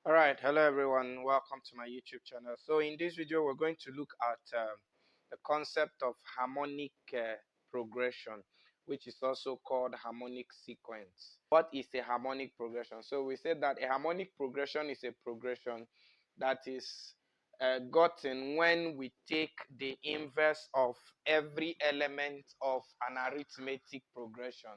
All right, hello everyone. Welcome to my YouTube channel. So in this video, we're going to look at the concept of harmonic progression, which is also called harmonic sequence. What is a harmonic progression? So we said that a harmonic progression is a progression that is gotten when we take the inverse of every element of an arithmetic progression.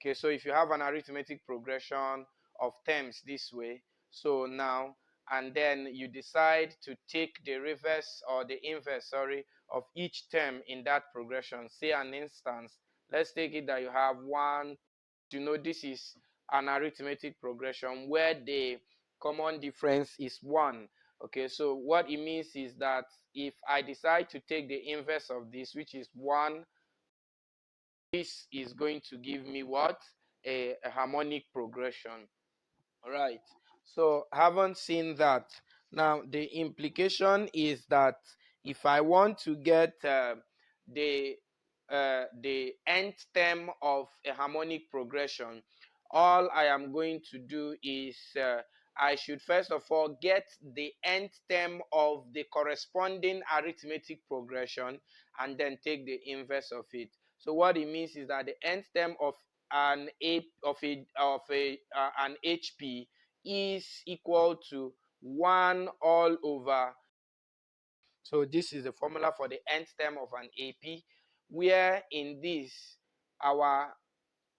Okay, so if you have an arithmetic progression of terms this way, so now, and then you decide to take the reverse or the inverse, sorry, of each term in that progression. Say an instance, let's take it that you have one, this is an arithmetic progression where the common difference is 1. Okay, so what it means is that if I decide to take the inverse of this, which is 1, this is going to give me what? A harmonic progression. All right. So haven't seen that. Now the implication is that if I want to get the nth term of a harmonic progression, all I am going to do is I should first of all get the nth term of the corresponding arithmetic progression and then take the inverse of it. So what it means is that the nth term of an an HP is equal to 1 all over. So this is the formula for the nth term of an AP, where in this our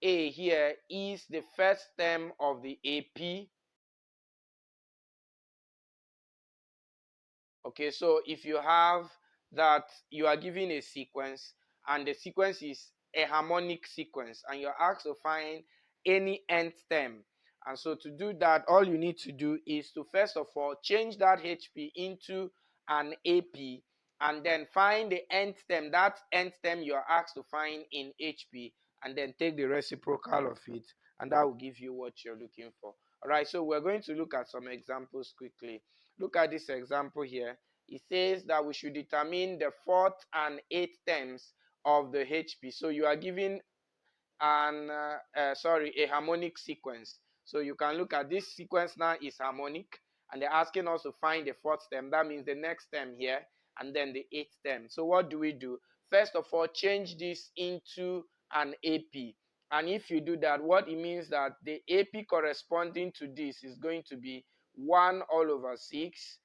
A here is the first term of the AP. Okay, so if you have that you are given a sequence and the sequence is a harmonic sequence and you're asked to find any nth term, and so to do that, all you need to do is to first of all change that HP into an AP and then find the nth term, that nth term you are asked to find in HP, and then take the reciprocal of it, and that will give you what you're looking for. All right, so we're going to look at some examples quickly. Look at this example here. It says that we should determine the fourth and eighth terms of the HP. So you are given a harmonic sequence. So you can look at this sequence now is harmonic, and they're asking us to find the fourth term. That means the next term here, and then the eighth term. So what do we do? First of all, change this into an AP. And if you do that, what it means that the AP corresponding to this is going to be 1 all over 6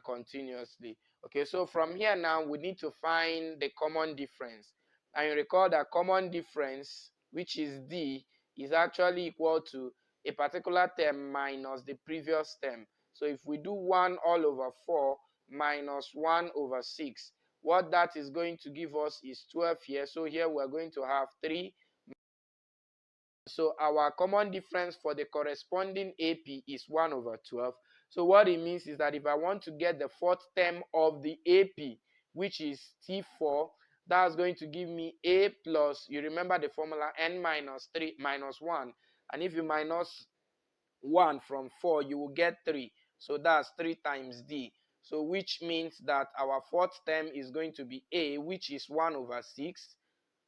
continuously. Okay, so from here now we need to find the common difference, and you recall that common difference, which is D, is actually equal to a particular term minus the previous term. So if we do 1 all over 4 minus 1 over 6, what that is going to give us is 12 here. So here we're going to have 3. So our common difference for the corresponding AP is 1 over 12. So what it means is that if I want to get the fourth term of the AP, which is T4, that's going to give me A plus, you remember the formula, n minus 3 minus 1. And if you minus 1 from 4, you will get 3. So that's 3 times D. So which means that our fourth term is going to be A, which is 1 over 6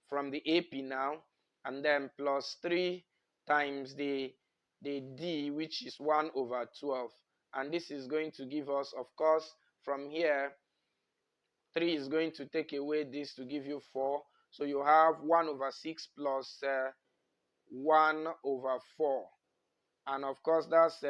from the AP now, and then plus 3 times the D, which is 1 over 12. And this is going to give us, of course, from here, 3 is going to take away this to give you 4. So you have 1 over 6 plus 1 over 4. And of course, that's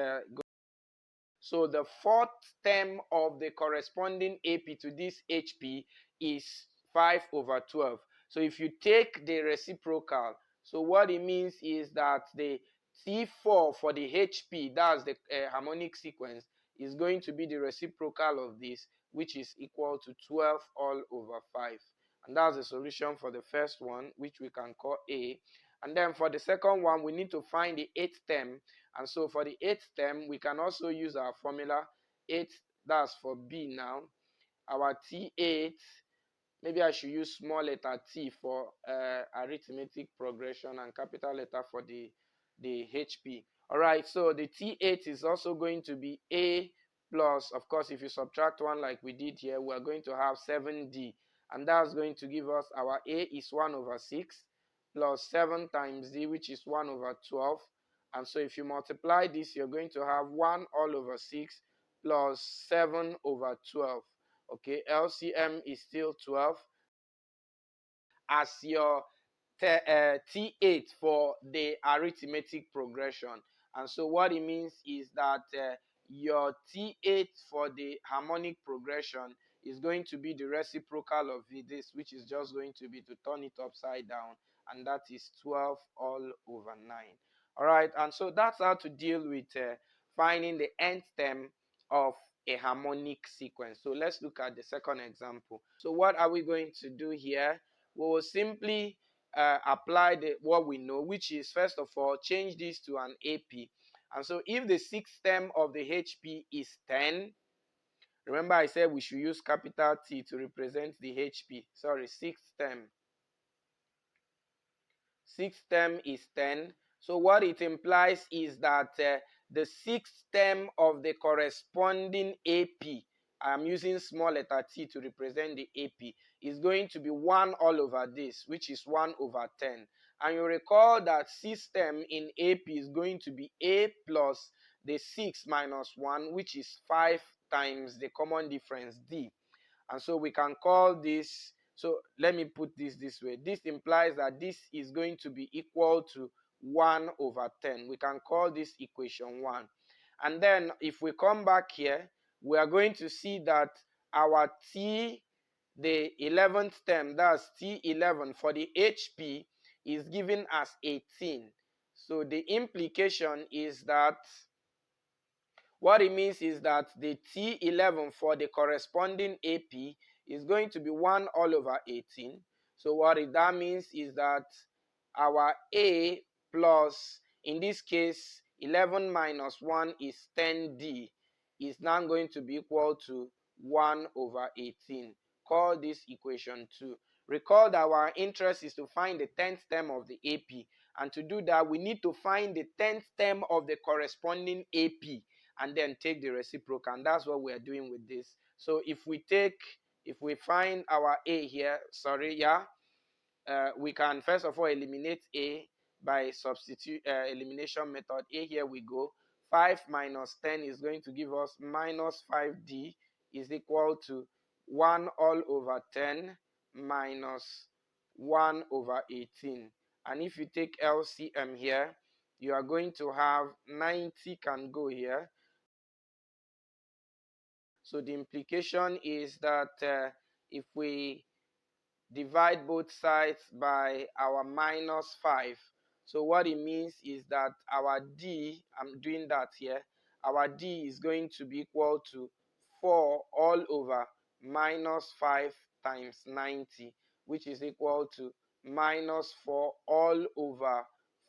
so the fourth term of the corresponding AP to this HP is 5 over 12. So if you take the reciprocal, so what it means is that the T4 for the HP, that's the harmonic sequence, is going to be the reciprocal of this, which is equal to 12 all over 5. And that's the solution for the first one, which we can call A. And then for the second one, we need to find the eighth term. And so for the eighth term, we can also use our formula. 8, that's for B now. Our T8, maybe I should use small letter T for arithmetic progression and capital letter for the HP. All right, so the T8 is also going to be A plus, of course, if you subtract 1 like we did here, we're going to have 7D. And that's going to give us our A is 1 over 6 plus 7 times D, which is 1 over 12. And so if you multiply this, you're going to have 1 all over 6 plus 7 over 12. Okay, LCM is still 12 as your T8 for the arithmetic progression. And so what it means is that your T8 for the harmonic progression is going to be the reciprocal of this, which is just going to be to turn it upside down, and that is 12 all over 9. All right, and so that's how to deal with finding the nth term of a harmonic sequence. So let's look at the second example. So what are we going to do here? We will simply apply what we know, which is, first of all, change this to an AP. And so if the sixth term of the HP is 10, remember I said we should use capital T to represent the HP. Sorry, sixth term. Sixth term is 10. So what it implies is that the sixth term of the corresponding AP, I'm using small letter t to represent the AP, is going to be 1 all over this, which is 1 over 10. And you recall that sixth term in AP is going to be A plus the 6 minus 1, which is 5 times the common difference D. And so we can call this, so let me put this way. This implies that this is going to be equal to 1 over 10. We can call this equation 1. And then if we come back here, we are going to see that our T, the 11th term, that's T11 for the HP, is given as 18. So the implication is that what it means is that the T11 for the corresponding AP is going to be 1 all over 18. So what that means is that our A plus, in this case, 11 minus 1 is 10D, is now going to be equal to 1 over 18. Call this equation 2. Recall that our interest is to find the 10th term of the AP. And to do that, we need to find the 10th term of the corresponding AP and then take the reciprocal, and that's what we are doing with this. So if we find our A here, we can first of all eliminate A by elimination method. A, here we go. 5 minus 10 is going to give us minus 5D is equal to 1 all over 10 minus 1 over 18. And if you take LCM here, you are going to have 90 can go here. So the implication is that if we divide both sides by our minus 5, so what it means is that our D, I'm doing that here, our D is going to be equal to 4 all over minus 5 times 90, which is equal to minus 4 all over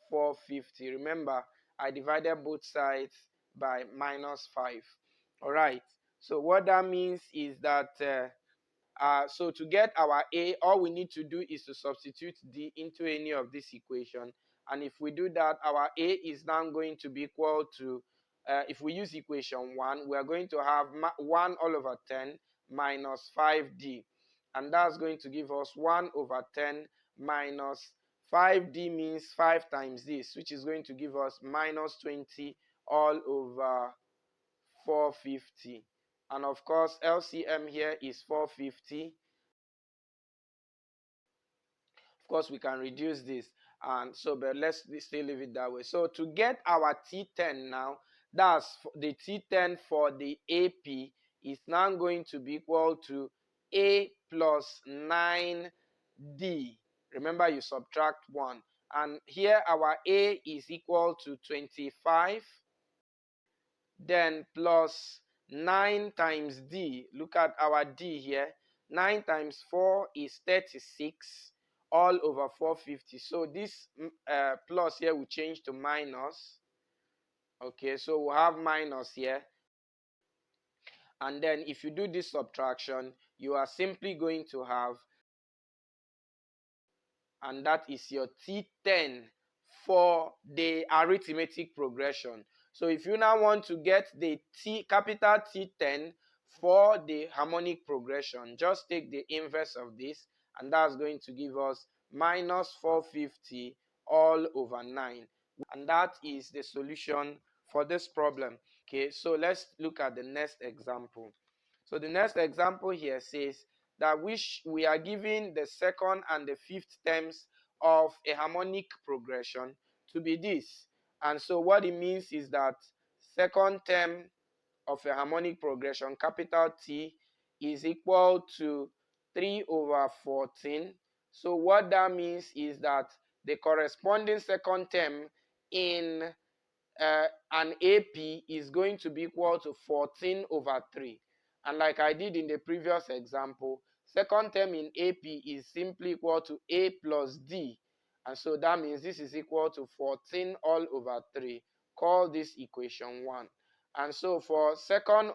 450. Remember, I divided both sides by minus 5. All right. So what that means is that so to get our A, all we need to do is to substitute D into any of this equation. And if we do that, our A is now going to be equal to, if we use equation 1, we are going to have 1 all over 10 minus 5D. And that's going to give us 1 over 10 minus 5D means 5 times this, which is going to give us minus 20 all over 450. And of course, LCM here is 450. Of course, we can reduce this. And so, but let's still leave it that way. So to get our T10 now, that's the T10 for the AP is now going to be equal to A plus 9D. Remember, you subtract 1. And here our A is equal to 25. Then plus 9 times D. Look at our D here. 9 times 4 is 36 all over 450. So this plus here will change to minus. Okay, so we'll have minus here. And then if you do this subtraction, you are simply going to have, and that is your T10 for the arithmetic progression. So if you now want to get the capital T10 for the harmonic progression, just take the inverse of this, and that's going to give us minus 450 all over 9. and that is the solution for this problem. Okay, so let's look at the next example. So the next example here says that we are given the second and the fifth terms of a harmonic progression to be this. And so what it means is that second term of a harmonic progression, capital T, is equal to 3 over 14. So what that means is that the corresponding second term in an AP is going to be equal to 14 over 3. And like I did in the previous example, second term in AP is simply equal to A plus D. And so that means this is equal to 14 all over 3. Call this equation 1. And so for second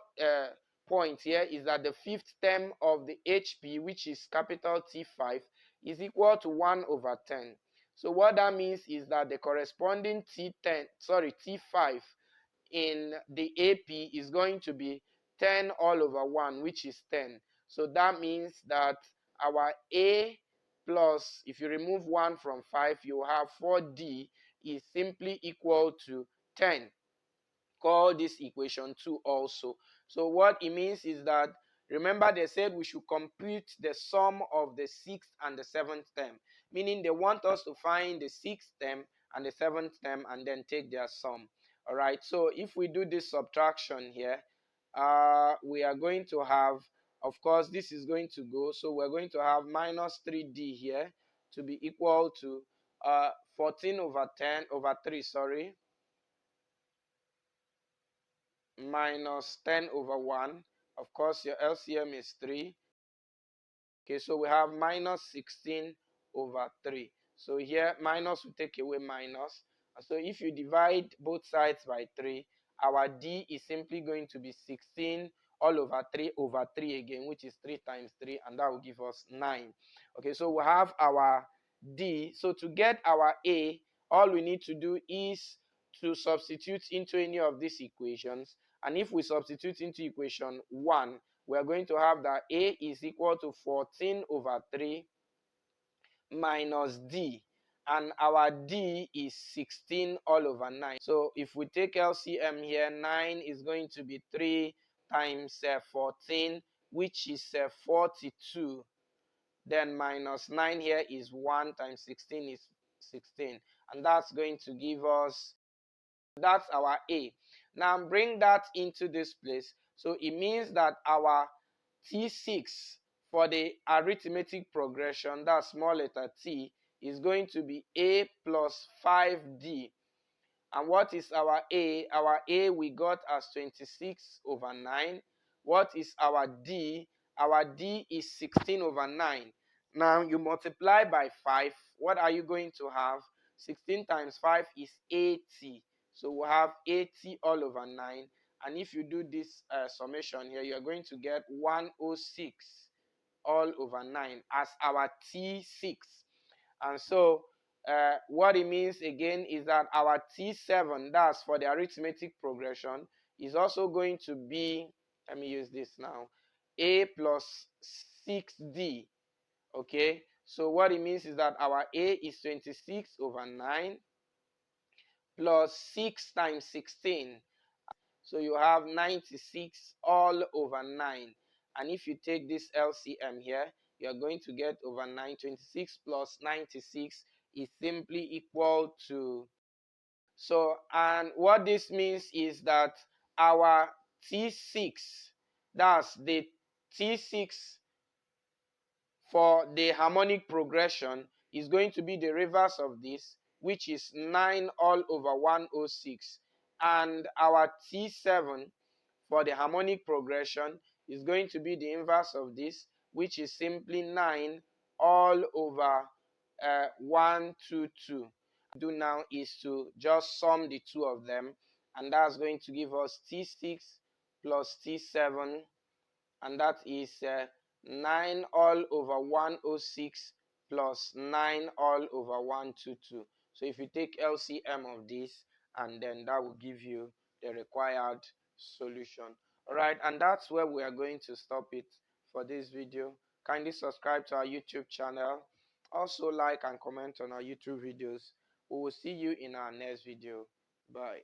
point here is that the fifth term of the HP, which is capital T5, is equal to 1 over 10. So what that means is that the corresponding T5 in the AP is going to be 10 all over 1, which is 10. So that means that our A plus, if you remove 1 from 5, you have 4D is simply equal to 10. Call this equation 2 also. So what it means is that, remember they said we should compute the sum of the sixth and the seventh term, meaning they want us to find the sixth term and the seventh term and then take their sum. All right, so if we do this subtraction here, we are going to have, of course, this is going to go, so we're going to have minus 3D here to be equal to 14 over 10 over 3, sorry, minus 10 over 1. Of course, your LCM is 3. Okay, so we have minus 16 over 3. So here, minus will take away minus. So if you divide both sides by 3, our D is simply going to be 16 all over 3 again, which is 3 times 3, and that will give us 9. Okay, so we have our D. So to get our A, all we need to do is to substitute into any of these equations. And if we substitute into equation 1, we are going to have that A is equal to 14 over 3 minus D. And our D is 16 all over 9. So if we take LCM here, 9 is going to be 3 times 14, which is 42. Then minus 9 here is 1 times 16 is 16. And that's going to give us, that's our A. Now bring that into this place. So it means that our T6 for the arithmetic progression, that's small letter t, is going to be A plus 5D. And what is our A? Our A we got as 26 over 9. What is our D? Our D is 16 over 9. Now you multiply by 5. What are you going to have? 16 times 5 is 80. So we have 80 all over 9. And if you do this summation here, you're going to get 106 all over 9 as our T6. And so what it means again is that our T7, that's for the arithmetic progression, is also going to be, let me use this now, A plus 6D. Okay, so what it means is that our A is 26 over 9 plus 6 times 16. So you have 96 all over 9. And if you take this LCM here, you are going to get over 9. 26 plus 96 is simply equal to. So, and what this means is that our T6, that's the T6 for the harmonic progression, is going to be the reverse of this, which is 9 all over 106. And our T7 for the harmonic progression is going to be the inverse of this, which is simply 9 all over 122. What we do now is to just sum the two of them, and that's going to give us T6 plus T7, and that is 9 all over 106 plus 9 all over 122. So if you take LCM of this, and then that will give you the required solution. Alright, and that's where we are going to stop it for this video. Kindly subscribe to our YouTube channel. Also like and comment on our YouTube videos. We will see you in our next video. Bye.